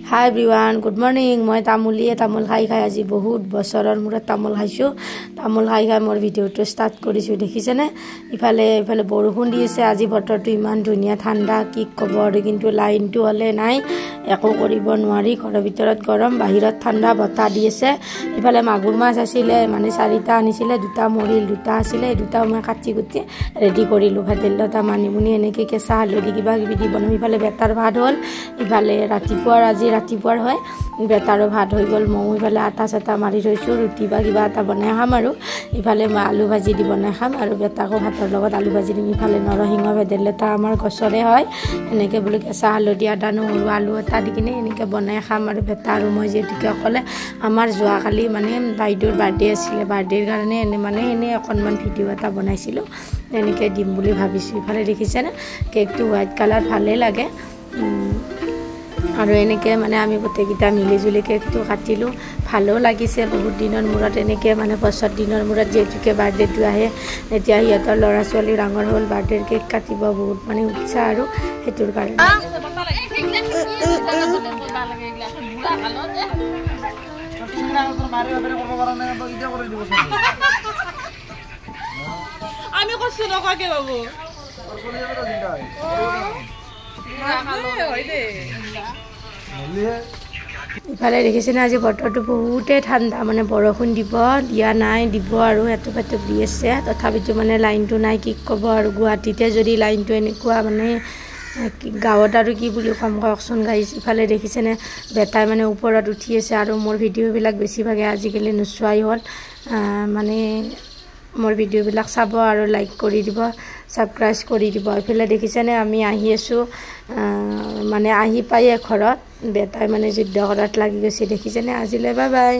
Hi everyone, good morning. মই তামোল খাই আজি বহুত বছৰৰ মূৰত তামোল খাইছো। তামোল খাই মোৰ ভিডিওটো ষ্টাৰ্ট কৰিছো দেখিছেনে? ইফালে বৰষুণ দি আছে। আজি বতৰটো ইমান ধুনীয়া ঠাণ্ডা কি ক'ব আৰু কিন্তু লাইনটো হলে নাই একো কৰিব নোৱাৰি। ঘৰৰ ভিতৰত গৰম, বাহিৰত ঠাণ্ডা বতাহ দি আছে। ইফালে মাগুৰ মাছ আছিলে মানে 4টা আনিছিলে, 2টা মৰিল, 2টা আছিলে, 2টাও মই কাটি কুটি ৰেডি কৰিলো। ভেদাইলতা মানিমুনি এনেকৈ কেঁচা হালধি কিবা কিবি দি বনাম। ইফালে বেটাৰ ভাত হ'ল, ইফালে ৰাতিপুৱাৰ হয় বেটাৰো ভাত হৈ গ'ল। মই ইফালে আটা চাটা মাৰি থৈছোঁ, ৰুটি বা কিবা এটা বনাই খাম আৰু ইফালে মই আলু ভাজি দি বনাই খাম আৰু বেটাকো ভাতৰ লগত আলু ভাজি দিম। ইফালে নৰসিংহ ভেদাইলতা আমাৰ গছৰে হয়, এনেকৈ বোলো কেঁচা হালধি আদা নহৰু আলু এটা দি কিনে এনেকৈ বনাই খাম আৰু বেটা আৰু মই যিহেতুকে অকলে। আমাৰ যোৱাকালি মানে বাইদেউৰ বাৰ্থডে আছিলে, বাৰ্থডেৰ কাৰণে এনেই অকণমান ভিডিঅ' এটা বনাইছিলোঁ, এনেকৈ দিম বুলি ভাবিছোঁ। ইফালে দেখিছেনে কেকটো হোৱাইট কালাৰ ভালেই লাগে আৰু এনেকৈ মানে আমি গোটেইকেইটা মিলিজুলি কেকটো কাটিলোঁ, ভালো লাগিছে। বহুত দিনৰ মূৰত এনেকৈ মানে 5 দিনৰ মূৰত যিহেতুকে বাৰ্থডেটো আহে, এতিয়া সিহঁতৰ ল'ৰা ছোৱালী ডাঙৰ হ'ল, বাৰ্থডেৰ কেক কাটিব বহুত মানে উৎসাহ আৰু সেইটোৰ কাৰণে। আমি কৈছো নকাকে বাবু ইফালে দেখিছেনে আজি বতৰটো বহুতেই ঠাণ্ডা, মানে বৰষুণ দিয়া নাই, দিব আৰু এটুপ দি আছে। তথাপিতো মানে লাইনটো নাই, কি ক'ব আৰু গুৱাহাটীতে যদি লাইনটো এনেকুৱা মানে গাঁৱত আৰু কি বুলি ক'ম কওকচোন গাইছ। ইফালে দেখিছেনে বেটাই মানে ওপৰত উঠি আছে আৰু মোৰ ভিডিঅ'বিলাক বেছিভাগে আজিকালি নোচোৱাই হ'ল। মানে মোৰ ভিডিঅ'বিলাক চাব আৰু লাইক কৰি দিব, ছাবস্ক্ৰাইব কৰি দিব। এইফালে দেখিছেনে আমি আহি আছোঁ, মানে আহি পায়ে ঘৰত বেটাই মানে যুদ্ধ কৰাত লাগি গৈছে। দেখিছেনে? আজিলৈ বাই বাই।